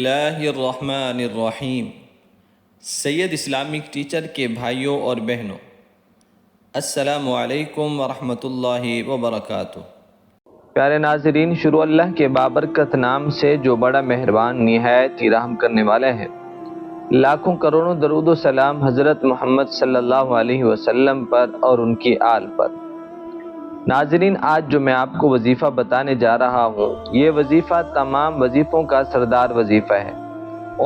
اللہ الرحمن الرحیم۔ سید Islamic teacher کے بھائیوں اور بہنوں، السلام علیکم ورحمۃ اللہ وبرکاتہ۔ پیارے ناظرین، شروع اللہ کے بابرکت نام سے جو بڑا مہربان نہایت ہی رحم کرنے والا ہے۔ لاکھوں کروڑوں درود و سلام حضرت محمد صلی اللہ علیہ وسلم پر اور ان کی آل پر۔ ناظرین، آج جو میں آپ کو وظیفہ بتانے جا رہا ہوں، یہ وظیفہ تمام وظیفوں کا سردار وظیفہ ہے،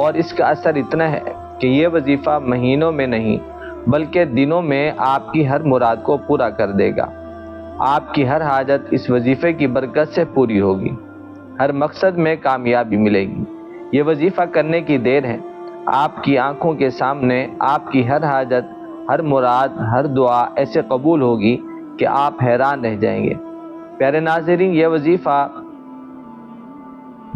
اور اس کا اثر اتنا ہے کہ یہ وظیفہ مہینوں میں نہیں بلکہ دنوں میں آپ کی ہر مراد کو پورا کر دے گا۔ آپ کی ہر حاجت اس وظیفے کی برکت سے پوری ہوگی، ہر مقصد میں کامیابی ملے گی۔ یہ وظیفہ کرنے کی دیر ہے، آپ کی آنکھوں کے سامنے آپ کی ہر حاجت، ہر مراد، ہر دعا ایسے قبول ہوگی کہ آپ حیران رہ جائیں گے۔ پیارے ناظرین، یہ وظیفہ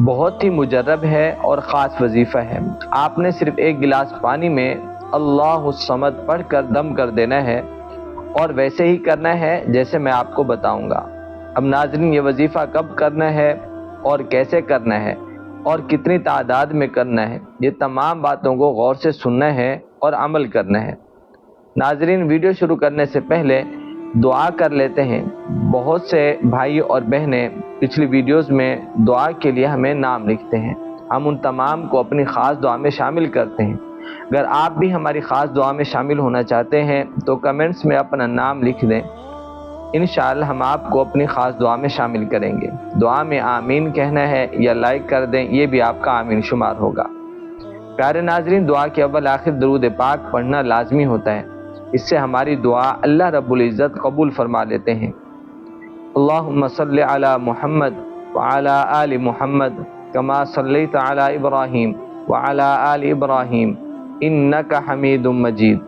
بہت ہی مجرب ہے اور خاص وظیفہ ہے۔ آپ نے صرف ایک گلاس پانی میں اللہ الصمد پڑھ کر دم کر دینا ہے، اور ویسے ہی کرنا ہے جیسے میں آپ کو بتاؤں گا۔ اب ناظرین، یہ وظیفہ کب کرنا ہے اور کیسے کرنا ہے اور کتنی تعداد میں کرنا ہے، یہ تمام باتوں کو غور سے سننا ہے اور عمل کرنا ہے۔ ناظرین، ویڈیو شروع کرنے سے پہلے دعا کر لیتے ہیں۔ بہت سے بھائی اور بہنیں پچھلی ویڈیوز میں دعا کے لیے ہمیں نام لکھتے ہیں، ہم ان تمام کو اپنی خاص دعا میں شامل کرتے ہیں۔ اگر آپ بھی ہماری خاص دعا میں شامل ہونا چاہتے ہیں تو کمنٹس میں اپنا نام لکھ دیں، انشاءاللہ ہم آپ کو اپنی خاص دعا میں شامل کریں گے۔ دعا میں آمین کہنا ہے یا لائک کر دیں، یہ بھی آپ کا آمین شمار ہوگا۔ پیارے ناظرین، دعا کے اول آخر درود پاک پڑھنا لازمی ہوتا ہے، اس سے ہماری دعا اللہ رب العزت قبول فرما لیتے ہیں۔ اللہم صلی علی محمد وعلی آل محمد کما صلیت علی ابراہیم وعلی آل ابراہیم انک حمید مجید۔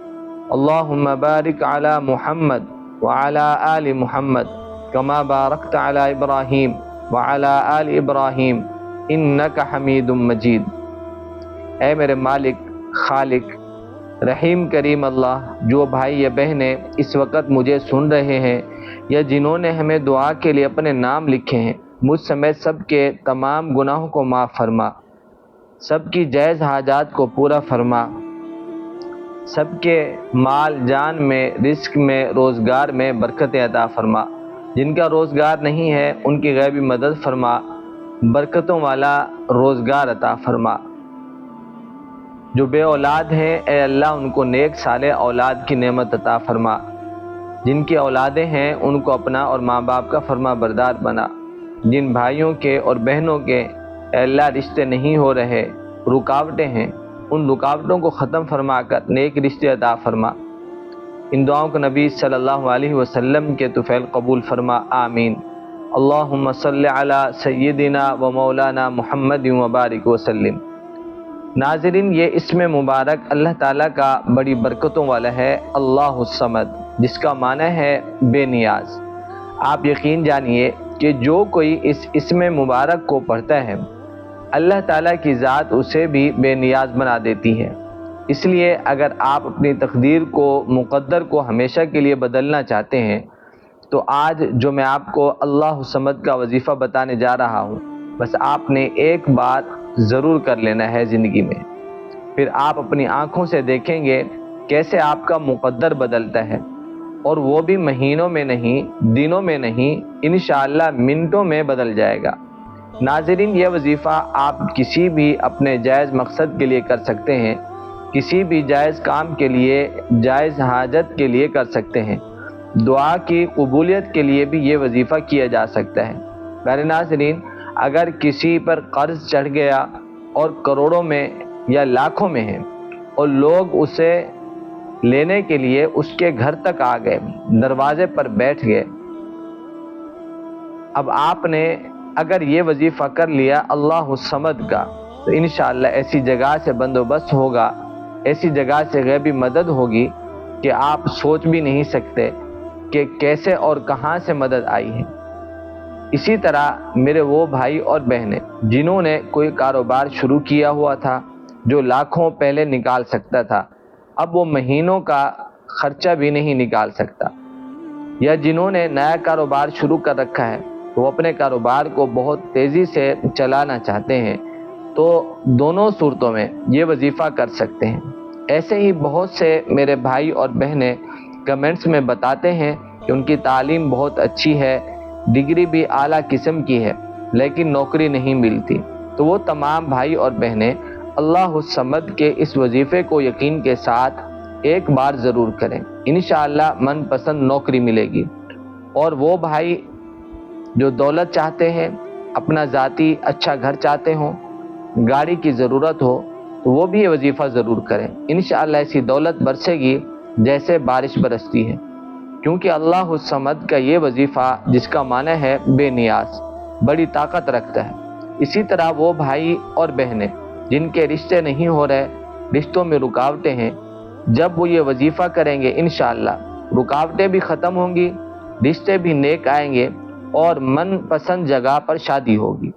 اللہم بارک علی محمد وعلی آل محمد کما بارکت علی ابراہیم وعلی آل ابراہیم انک حمید مجید۔ اے میرے مالک، خالق، رحیم کریم اللہ، جو بھائی یا بہنیں اس وقت مجھے سن رہے ہیں یا جنہوں نے ہمیں دعا کے لیے اپنے نام لکھے ہیں، مجھ سمیت سب کے تمام گناہوں کو معاف فرما، سب کی جائز حاجات کو پورا فرما، سب کے مال جان میں، رزق میں، روزگار میں برکت عطا فرما۔ جن کا روزگار نہیں ہے ان کی غیبی مدد فرما، برکتوں والا روزگار عطا فرما۔ جو بے اولاد ہیں، اے اللہ ان کو نیک صالح اولاد کی نعمت عطا فرما۔ جن کی اولادیں ہیں ان کو اپنا اور ماں باپ کا فرما بردار بنا۔ جن بھائیوں کے اور بہنوں کے اے اللہ رشتے نہیں ہو رہے، رکاوٹیں ہیں، ان رکاوٹوں کو ختم فرما کر نیک رشتے عطا فرما۔ ان دعاؤں کو نبی صلی اللہ علیہ وسلم کے طفیل قبول فرما، آمین۔ اللہم صلی علی سیدنا و مولانا محمد وبارک وسلم۔ ناظرین، یہ اسم مبارک اللہ تعالیٰ کا بڑی برکتوں والا ہے، اللہ الصمد، جس کا معنی ہے بے نیاز۔ آپ یقین جانیے کہ جو کوئی اس اسم مبارک کو پڑھتا ہے، اللہ تعالیٰ کی ذات اسے بھی بے نیاز بنا دیتی ہے۔ اس لیے اگر آپ اپنی تقدیر کو، مقدر کو ہمیشہ کے لیے بدلنا چاہتے ہیں تو آج جو میں آپ کو اللہ الصمد کا وظیفہ بتانے جا رہا ہوں، بس آپ نے ایک بار ضرور کر لینا ہے زندگی میں، پھر آپ اپنی آنکھوں سے دیکھیں گے کیسے آپ کا مقدر بدلتا ہے، اور وہ بھی مہینوں میں نہیں، دنوں میں نہیں، انشاءاللہ منٹوں میں بدل جائے گا۔ ناظرین، یہ وظیفہ آپ کسی بھی اپنے جائز مقصد کے لیے کر سکتے ہیں، کسی بھی جائز کام کے لیے، جائز حاجت کے لیے کر سکتے ہیں، دعا کی قبولیت کے لیے بھی یہ وظیفہ کیا جا سکتا ہے۔ میرے ناظرین، اگر کسی پر قرض چڑھ گیا اور کروڑوں میں یا لاکھوں میں ہے، اور لوگ اسے لینے کے لیے اس کے گھر تک آ گئے، دروازے پر بیٹھ گئے، اب آپ نے اگر یہ وظیفہ کر لیا اللہ الصمد کا، تو انشاءاللہ ایسی جگہ سے بندوبست ہوگا، ایسی جگہ سے غیبی مدد ہوگی کہ آپ سوچ بھی نہیں سکتے کہ کیسے اور کہاں سے مدد آئی ہے۔ اسی طرح میرے وہ بھائی اور بہنیں جنہوں نے کوئی کاروبار شروع کیا ہوا تھا جو لاکھوں پہلے نکال سکتا تھا، اب وہ مہینوں کا خرچہ بھی نہیں نکال سکتا، یا جنہوں نے نیا کاروبار شروع کر رکھا ہے وہ اپنے کاروبار کو بہت تیزی سے چلانا چاہتے ہیں، تو دونوں صورتوں میں یہ وظیفہ کر سکتے ہیں۔ ایسے ہی بہت سے میرے بھائی اور بہنیں کمنٹس میں بتاتے ہیں کہ ان کی تعلیم بہت اچھی ہے، ڈگری بھی اعلیٰ قسم کی ہے، لیکن نوکری نہیں ملتی۔ تو وہ تمام بھائی اور بہنیں اللہ الصمد کے اس وظیفے کو یقین کے ساتھ ایک بار ضرور کریں، انشاءاللہ من پسند نوکری ملے گی۔ اور وہ بھائی جو دولت چاہتے ہیں، اپنا ذاتی اچھا گھر چاہتے ہوں، گاڑی کی ضرورت ہو، تو وہ بھی یہ وظیفہ ضرور کریں، انشاءاللہ ایسی دولت برسے گی جیسے بارش برستی ہے، کیونکہ اللہ الصمد کا یہ وظیفہ جس کا معنی ہے بے نیاز، بڑی طاقت رکھتا ہے۔ اسی طرح وہ بھائی اور بہنیں جن کے رشتے نہیں ہو رہے، رشتوں میں رکاوٹیں ہیں، جب وہ یہ وظیفہ کریں گے انشاءاللہ رکاوٹیں بھی ختم ہوں گی، رشتے بھی نیک آئیں گے اور من پسند جگہ پر شادی ہوگی۔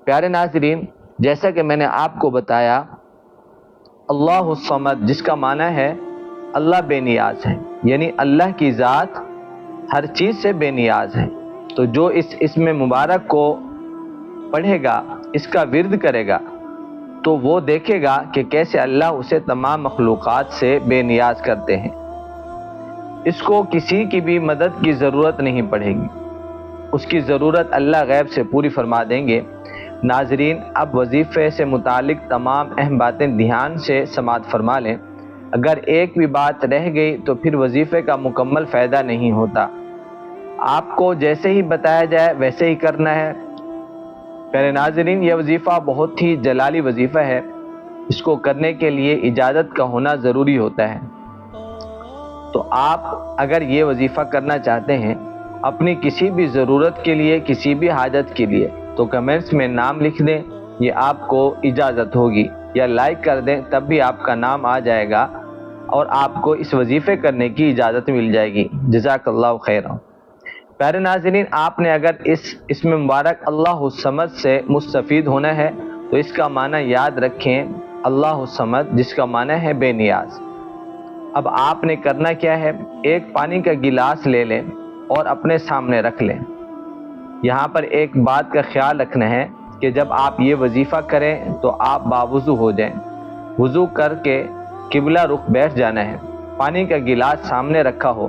پیارے ناظرین، جیسا کہ میں نے آپ کو بتایا، اللہ الصمد جس کا معنی ہے اللہ بے نیاز ہے، یعنی اللہ کی ذات ہر چیز سے بے نیاز ہے۔ تو جو اس اسم مبارک کو پڑھے گا، اس کا ورد کرے گا، تو وہ دیکھے گا کہ کیسے اللہ اسے تمام مخلوقات سے بے نیاز کرتے ہیں۔ اس کو کسی کی بھی مدد کی ضرورت نہیں پڑے گی، اس کی ضرورت اللہ غیب سے پوری فرما دیں گے۔ ناظرین، اب وظیفے سے متعلق تمام اہم باتیں دھیان سے سماعت فرما لیں۔ اگر ایک بھی بات رہ گئی تو پھر وظیفے کا مکمل فائدہ نہیں ہوتا۔ آپ کو جیسے ہی بتایا جائے ویسے ہی کرنا ہے۔ پیارے ناظرین، یہ وظیفہ بہت ہی جلالی وظیفہ ہے، اس کو کرنے کے لیے اجازت کا ہونا ضروری ہوتا ہے۔ تو آپ اگر یہ وظیفہ کرنا چاہتے ہیں اپنی کسی بھی ضرورت کے لیے، کسی بھی حاجت کے لیے، تو کمنٹس میں نام لکھ دیں، یہ آپ کو اجازت ہوگی، یا لائک کر دیں، تب بھی آپ کا نام آ جائے گا اور آپ کو اس وظیفے کرنے کی اجازت مل جائے گی۔ جزاک اللہ خیر۔ پیارے ناظرین، آپ نے اگر اس اسم مبارک اللہ الصمد سے مستفید ہونا ہے تو اس کا معنی یاد رکھیں، اللہ الصمد جس کا معنی ہے بے نیاز۔ اب آپ نے کرنا کیا ہے، ایک پانی کا گلاس لے لیں اور اپنے سامنے رکھ لیں۔ یہاں پر ایک بات کا خیال رکھنا ہے کہ جب آپ یہ وظیفہ کریں تو آپ باوضو ہو جائیں، وضو کر کے قبلہ رخ بیٹھ جانا ہے، پانی کا گلاس سامنے رکھا ہو۔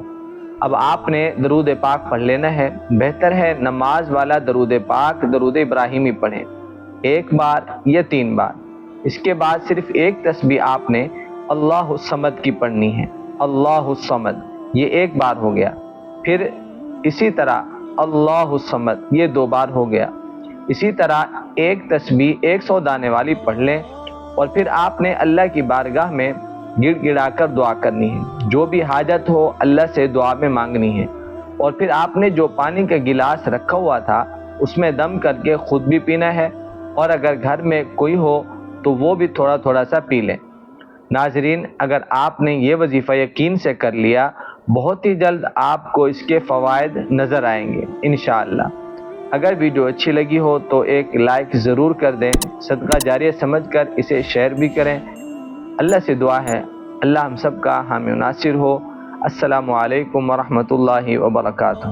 اب آپ نے درود پاک پڑھ لینا ہے۔ بہتر ہے نماز والا درود پاک، درود ابراہیمی پڑھیں، ایک بار یا 3 بار۔ اس کے بعد صرف ایک تسبیح آپ نے اللہ الصمد کی پڑھنی ہے، اللہ الصمد، یہ ایک بار ہو گیا۔ پھر اسی طرح اللہ الصمد، یہ 2 بار ہو گیا۔ اسی طرح ایک تسبیح 100 دانے والی پڑھ لیں، اور پھر آپ نے اللہ کی بارگاہ میں گڑ گڑا کر دعا کرنی ہے، جو بھی حاجت ہو اللہ سے دعا میں مانگنی ہے۔ اور پھر آپ نے جو پانی کا گلاس رکھا ہوا تھا اس میں دم کر کے خود بھی پینا ہے، اور اگر گھر میں کوئی ہو تو وہ بھی تھوڑا تھوڑا سا پی لیں۔ ناظرین، اگر آپ نے یہ وظیفہ یقین سے کر لیا، بہت ہی جلد آپ کو اس کے فوائد نظر آئیں گے انشاءاللہ۔ اگر ویڈیو اچھی لگی ہو تو ایک لائک ضرور کر دیں، صدقہ جاریہ سمجھ کر اسے شیئر بھی کریں۔ اللہ سے دعا ہے اللہ ہم سب کا حامی و ناصر ہو۔ السلام علیکم ورحمۃ اللہ وبرکاتہ۔